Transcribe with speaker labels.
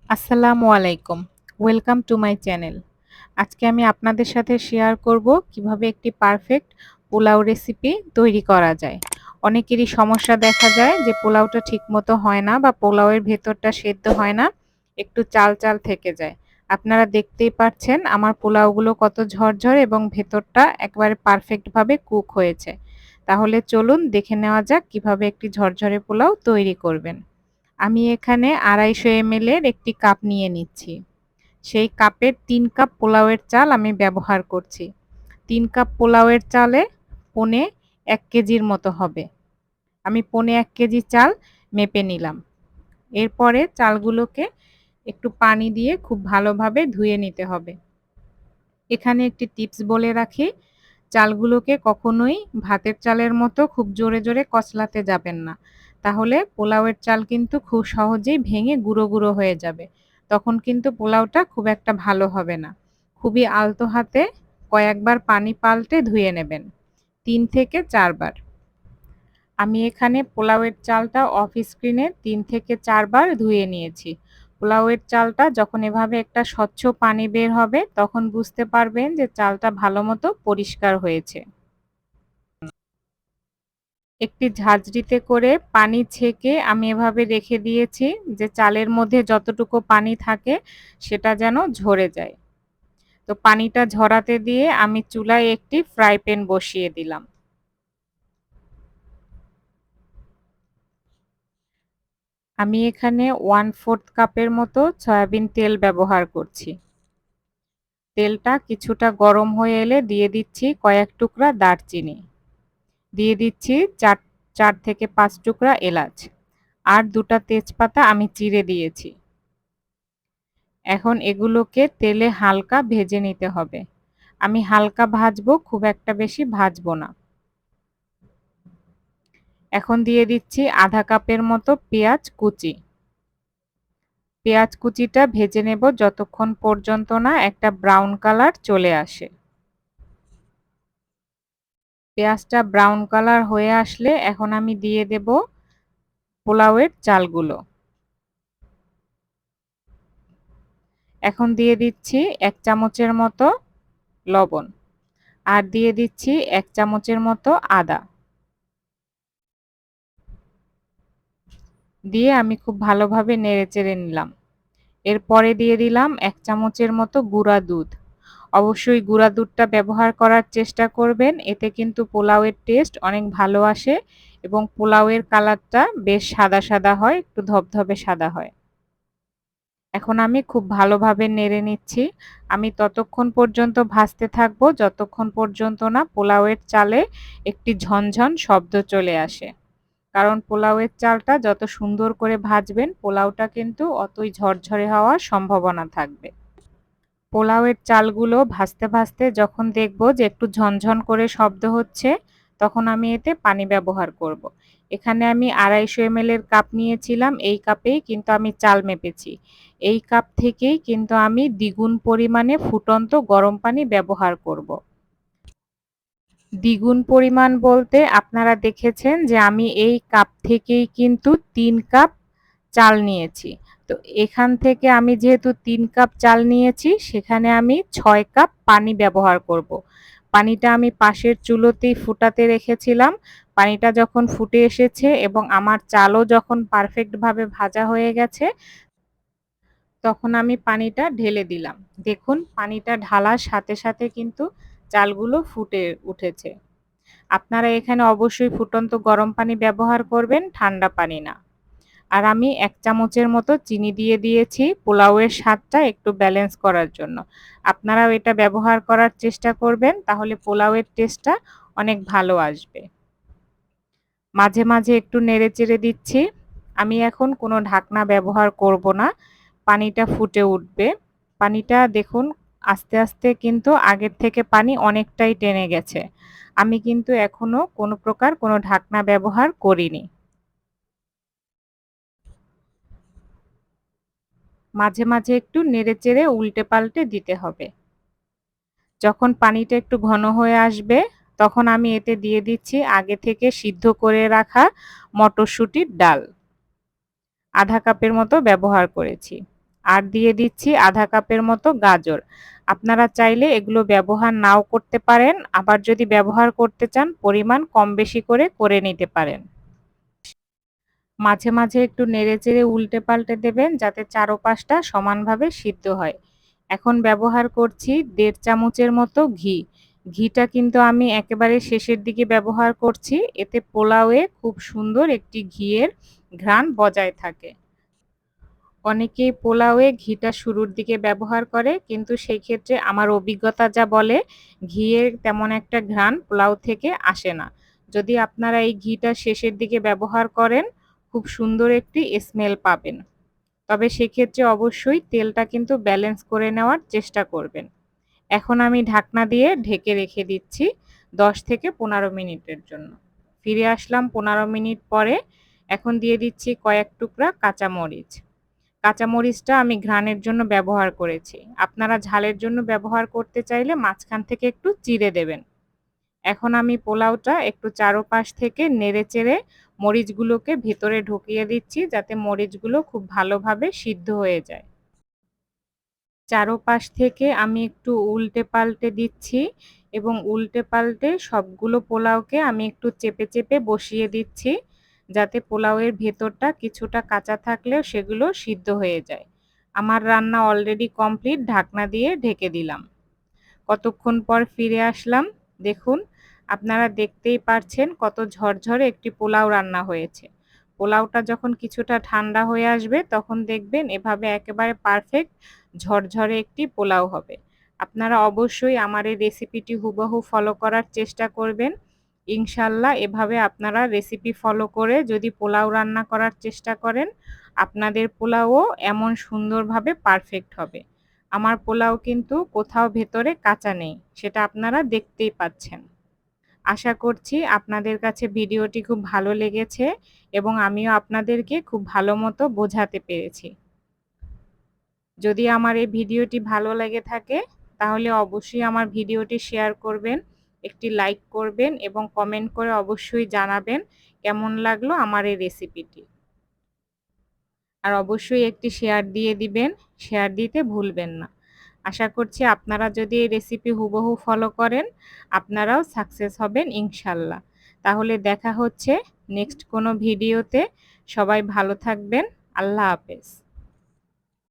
Speaker 1: আসসালামু আলাইকুম। Welcome to my channel. আজকে আমি আপনাদের সাথে শেয়ার করব কিভাবে একটি পারফেক্ট পোলাও রেসিপি তৈরি করা যায়। অনেকেরই সমস্যা দেখা যায় যে পোলাওটা ঠিকমতো হয় না বা পোলাওয়ের ভেতরটা সেদ্ধ হয় না, একটু চাল, চাল থেকে যায়। আপনারা দেখতেই পাচ্ছেন আমার পোলাওগুলো কত ঝরঝরে এবং ভেতরটা একেবারে পারফেক্টভাবে কুক হয়েছে। তাহলে চলুন দেখে নেওয়া যাক কিভাবে একটি ঝরঝরে পোলাও তৈরি করবেন। আমি এখানে ২৫০ ml এর একটি কাপ নিয়ে নিচ্ছি। সেই কাপের ৩ কাপ পোলাওয়ের চাল আমি ব্যবহার করছি। ৩ কাপ পোলাওয়ের চালে পৌনে ১ কেজির মতো হবে। আমি পৌনে ১ কেজি চাল মেপে নিলাম। এরপরে চালগুলোকে একটু পানি দিয়ে খুব ভালোভাবে ধুয়ে নিতে হবে। এখানে একটি টিপস বলে রাখি, চালগুলোকে কখনোই ভাতের চালের মতো খুব জোরে, জোরে কচলাতে যাবেন না। তাহলে পোলাওয়ের চাল কিন্তু খুব সহজেই ভেঙে গুঁড়ো, গুঁড়ো হয়ে যাবে। তখন কিন্তু পোলাওটা খুব একটা ভালো হবে না। খুবই আলতো হাতে কয়েকবার পানি পাল্টে ধুয়ে নেবেন। ৩ থেকে ৪ বার। আমি এখানে পোলাওয়ের চালটা অফ স্ক্রিনে ৩ থেকে ৪ বার ধুয়ে নিয়েছি। পোলাওয়ের চালটা যখন এভাবে একটা স্বচ্ছ পানি বের হবে তখন বুঝতে পারবেন যে চালটা ভালোমতো পরিষ্কার হয়েছে। একটি ঝাঁঝরিতে করে পানি ছেঁকে আমি এভাবে রেখে দিয়েছি যে চালের মধ্যে যতটুকু পানি থাকে সেটা যেন ঝরে যায়। তো পানিটা ঝরাতে দিয়ে আমি চুলায় একটি ফ্রাই প্যান বসিয়ে দিলাম। আমি এখানে 1/4 কাপের মতো সয়াবিন তেল ব্যবহার করছি। তেলটা কিছুটা গরম হয়ে এলে দিয়ে দিচ্ছি কয়েক টুকরা দারচিনি। দিয়ে দিচ্ছি ৪ থেকে ৫ টুকরা এলাচ। আর ২ টা তেজপাতা আমি চিড়ে দিয়েছি। এখন এগুলোকে তেলে হালকা ভেজে নিতে হবে। আমি হালকা ভাজবো, খুব একটা বেশি ভাজবো না। এখন দিয়ে দিচ্ছি ১/২ কাপের মতো পেঁয়াজ কুচি। পেঁয়াজ কুচিটা ভেজে নেব যতক্ষণ পর্যন্ত না একটা ব্রাউন কালার চলে আসে। পেঁয়াজটা ব্রাউন কালার হয়ে আসলে এখন আমি দিয়ে দেব পোলাওয়ের চালগুলো। এখন দিয়ে দিচ্ছি ১ চামচের মতো লবণ। আর দিয়ে দিচ্ছি ১ চামচের মতো আদা। দিয়ে আমি খুব ভালোভাবে নেড়েচেড়ে নিলাম। এরপরে দিয়ে দিলাম ১ চামচের মতো গুঁড়া দুধ। অবশ্যই গুঁড়া দুধটা ব্যবহার করার চেষ্টা করবেন। এতে কিন্তু পোলাওয়ের টেস্ট অনেক ভালো আসে এবং পোলাওয়ের কালারটা বেশ সাদা, সাদা হয়, একটু ধবধবে সাদা হয়। এখন আমি খুব ভালোভাবে নেড়ে নিচ্ছি। আমি ততক্ষণ পর্যন্ত ভাজতে থাকবো যতক্ষণ পর্যন্ত না পোলাওয়ের চালে একটি ঝনঝন শব্দ চলে আসে। কারণ পোলাওয়ের চালটা যত সুন্দর করে ভাজবেন পোলাওটা কিন্তু অতই ঝরঝরে হওয়ার সম্ভাবনা থাকবে। পোলাওয়ের চালগুলো ভাজতে, ভাজতে যখন দেখব যে একটু ঝনঝন করে শব্দ হচ্ছে, তখন আমি এতে পানি ব্যবহার করব। এখানে আমি ২৫০ ml এর কাপ নিয়েছিলাম, এই কাপেই কিন্তু আমি চাল মেপেছি। এই কাপ থেকেই কিন্তু আমি দ্বিগুণ পরিমাণে ফুটন্ত গরম পানি ব্যবহার করব। দ্বিগুণ পরিমাণ বলতে আপনারা দেখেছেন যে আমি এই কাপ থেকেই কিন্তু ৩ কাপ চাল নিয়েছি। তো এখান থেকে আমি যেহেতু ৩ কাপ চাল নিয়েছি সেখানে আমি ৬ কাপ পানি ব্যবহার করব। পানিটা আমি পাশের চুলোতেই ফুটাতে রেখেছিলাম। পানিটা যখন ফুটে এসেছে এবং আমার চালও যখন পারফেক্টভাবে ভাজা হয়ে গেছে তখন আমি পানিটা ঢেলে দিলাম। দেখুন পানিটা ঢালার সাথে, সাথে কিন্তু চালগুলো ফুটে উঠেছে। আপনারা এখানে অবশ্যই ফুটন্ত গরম পানি ব্যবহার করবেন, ঠান্ডা পানি না। আর আমি ১ চামচের মতো চিনি দিয়ে দিয়েছি পোলাওয়ের স্বাদটা একটু ব্যালেন্স করার জন্য। আপনারাও এটা ব্যবহার করার চেষ্টা করবেন, তাহলে পোলাওয়ের টেস্টটা অনেক ভালো আসবে। মাঝে, মাঝে একটু নেড়েচেড়ে দিচ্ছি। আমি এখন কোনো ঢাকনা ব্যবহার করব না। পানিটা ফুটে উঠবে। পানিটা দেখুন আস্তে, আস্তে কিন্তু আগের থেকে পানি অনেকটাই টেনে গেছে। আমি কিন্তু এখনো কোনো প্রকার কোনো ঢাকনা ব্যবহার করিনি। মাঝে, মাঝে একটু নেড়েচেড়ে উল্টে-পাল্টে দিতে হবে। যখন পানিটা একটু ঘন হয়ে আসবে, তখন আমি এতে দিয়ে দিচ্ছি আগে থেকে সিদ্ধ করে রাখা মটরশুঁটির ডাল। ১/২ কাপের মতো ব্যবহার করেছি। আর দিয়ে দিচ্ছি আধা কাপের মতো গাজর। আপনারা চাইলে এগুলো ব্যবহার নাও করতে পারেন, আবার যদি ব্যবহার করতে চান পরিমাণ কম বেশি করে নিতে পারেন। মাঝে মাঝে একটু নেড়েচেড়ে উল্টে পাল্টে দেবেন যাতে চারপাশটা সমানভাবে সিদ্ধ হয়। এখন ব্যবহার করছি ১.৫ চামচের মতো ঘি। ঘিটা কিন্তু আমি একেবারে শেষের দিকে ব্যবহার করছি, এতে পোলাওয়ে খুব সুন্দর একটি ঘিয়ের ঘ্রাণ বজায় থাকে। অনেকেই পোলাওয়ে ঘিটা শুরুর দিকে ব্যবহার করে, কিন্তু সেই ক্ষেত্রে আমার অভিজ্ঞতা যা বলে ঘিয়ের তেমন একটা ঘ্রাণ পোলাও থেকে আসে না। যদি আপনারা এই ঘিটা শেষের দিকে ব্যবহার করেন খুব সুন্দর একটি স্মেল পাবেন। তবে সেক্ষেত্রে অবশ্যই তেলটা কিন্তু ব্যালেন্স করে নেওয়ার চেষ্টা করবেন। এখন আমি ঢাকনা দিয়ে ঢেকে রেখে দিচ্ছি ১০ থেকে ১৫ মিনিটের জন্য। ফিরে আসলাম ১৫ মিনিট পরে। এখন দিয়ে দিচ্ছি কয়েক টুকরা কাঁচামরিচ। কাঁচামরিচটা আমি ঘ্রাণের জন্য ব্যবহার করেছি। আপনারা ঝালের জন্য ব্যবহার করতে চাইলে মাঝখান থেকে একটু চিড়ে দেবেন। এখন আমি পোলাওটা একটু চারপাশ থেকে নেড়েচেড়ে মরিচগুলোকে ভেতরে ঢুকিয়ে দিচ্ছি যাতে মরিচগুলো খুব ভালোভাবে সিদ্ধ হয়ে যায়। চারপাশ থেকে আমি একটু উল্টে পাল্টে দিচ্ছি এবং উল্টে পাল্টে সবগুলো পোলাওকে আমি একটু চেপে চেপে বসিয়ে দিচ্ছি যাতে পোলাওয়ের ভেতরটা কিছুটা কাঁচা থাকলেও সেগুলো সিদ্ধ হয়ে যায়। আমার রান্না অলরেডি কমপ্লিট, ঢাকনা দিয়ে ঢেকে দিলাম। কতক্ষণ পর ফিরে আসলাম, দেখুন আপনারা দেখতেই পারছেন কত ঝরঝরে একটি পোলাও রান্না হয়েছে। পোলাওটা যখন কিছুটা ঠান্ডা হয়ে আসবে তখন দেখবেন এভাবে একেবারে পারফেক্ট ঝরঝরে একটি পোলাও হবে। আপনারা অবশ্যই আমার এই রেসিপিটি হুবহু ফলো করার চেষ্টা করবেন। ইনশাল্লাহ এভাবে আপনারা রেসিপি ফলো করে যদি পোলাও রান্না করার চেষ্টা করেন আপনাদের পোলাওও এমন সুন্দরভাবে পারফেক্ট হবে। আমার পোলাও কিন্তু কোথাও ভেতরে কাঁচা নেই, সেটা আপনারা দেখতেই পাচ্ছেন। আশা করছি আপনাদের কাছে ভিডিওটি খুব ভালো লেগেছে এবং আমিও আপনাদেরকে খুব ভালো মতো বোঝাতে পেরেছি। যদি আমার এই ভিডিওটি ভালো লেগে থাকে তাহলে অবশ্যই আমার ভিডিওটি শেয়ার করবেন, একটি লাইক করবেন এবং কমেন্ট করে অবশ্যই জানাবেন কেমন লাগলো আমার এই রেসিপিটি। আর অবশ্যই একটি শেয়ার দিয়ে দিবেন, শেয়ার দিতে ভুলবেন না। আশা করছি আপনারা যদি এই রেসিপি হুবহু ফলো করেন আপনারাও সাকসেস হবেন ইনশাল্লাহ। তাহলে দেখা হচ্ছে নেক্সট কোনো ভিডিওতে। সবাই ভালো থাকবেন। আল্লাহ হাফেজ।